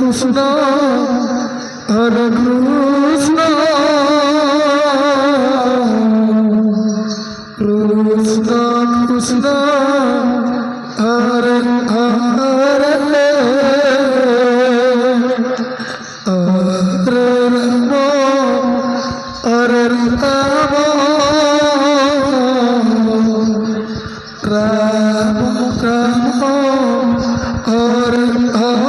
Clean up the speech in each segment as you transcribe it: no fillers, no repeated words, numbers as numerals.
Krishna, Hare Krishna, Krishna Krishna, Hare Hare, Hare Rama, Hare Rama, Rama Rama, Hare Hare,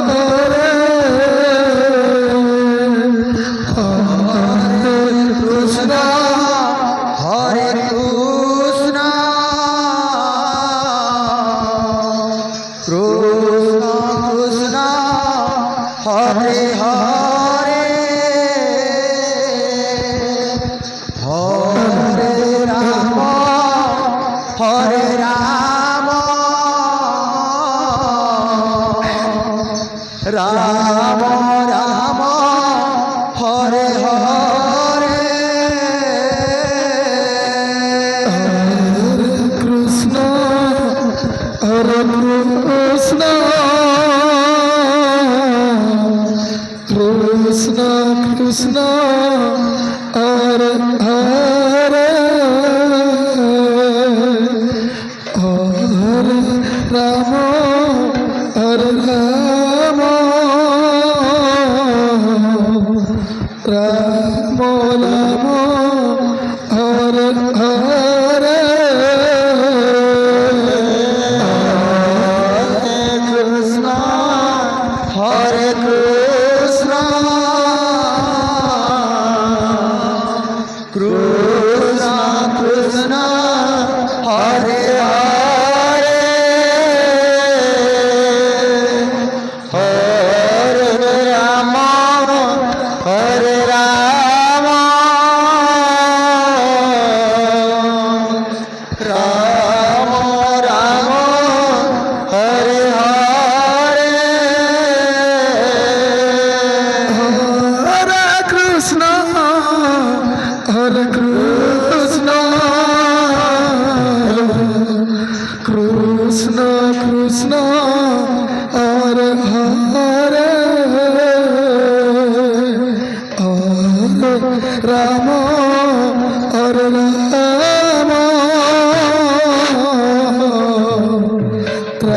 Hare Krishna, Hare Krishna, Krishna Krishna, Hare Hare, Hare Rama, Hare Rama, Rama Rama, Hare Hare, Hare Krishna, Hare Krishna, Krishna Krishna, Hare Hare, Hare Rama, Hare Rama, Rama Rama, Hare Hare, Krishna, Hare Krishna, Krishna Krishna, Hare Hare, Hare Rama, Hare Rama, Rama Rama, Hare Hare, Hare Krishna, Hare Krishna, Krishna Krishna, Hare Hare, Hare Rama, Hare Rama,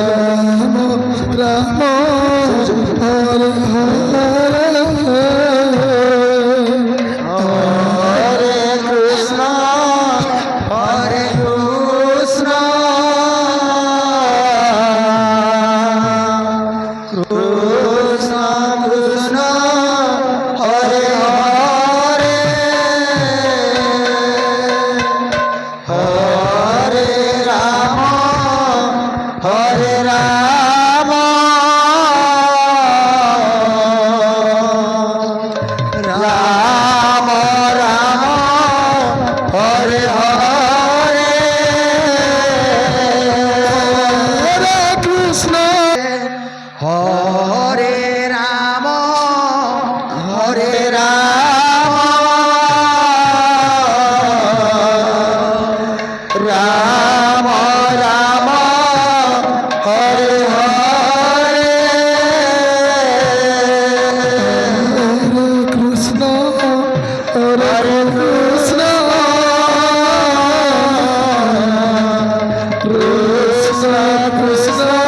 Rama Rama, Hare Hare, Hare Krishna, Hare Krishna, Krishna Krishna, Hare Hare, Hare Rama, Hare Rama, Rama Rama, Hare Hare, Hare Krishna, Hare Rama, Hare Rama, Rama Rama, Hare Hare, Hare Krishna, Hare Krishna, Krishna Krishna,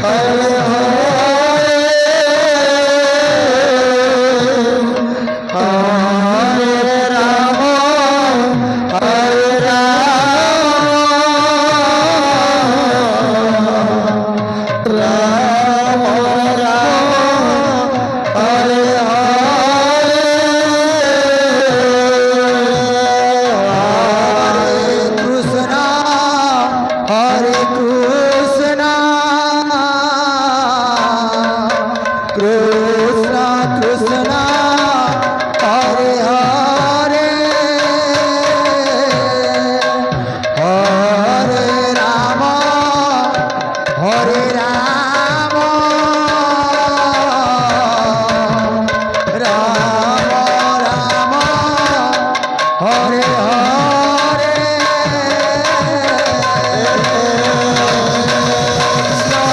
Hare Hare, Hare Rama, Hare Rama, Rama Rama, Hare Hare Krishna, Hare Krishna, Krishna Krishna, Hare Hare, Hare Rama, Hare Rama, Rama Rama, Hare Hare, Hare Krishna,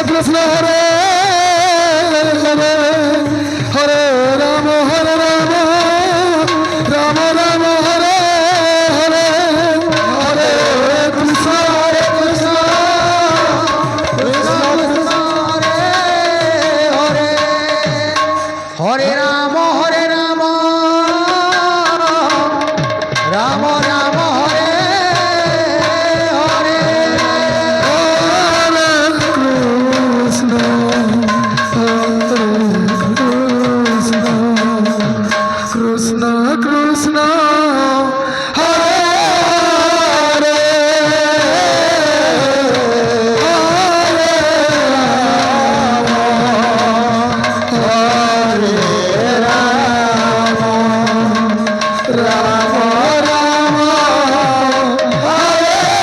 Krishna Hare Hare Hare Ram Ram Ram Hare Hare Hare Krishna Krishna Krishna Hare Hare Hare Ram Ram Ram Hare Hare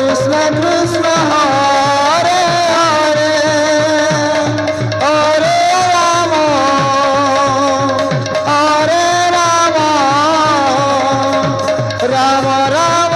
Krishna Krishna Hare Hare Ram Ram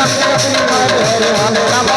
Hare Rama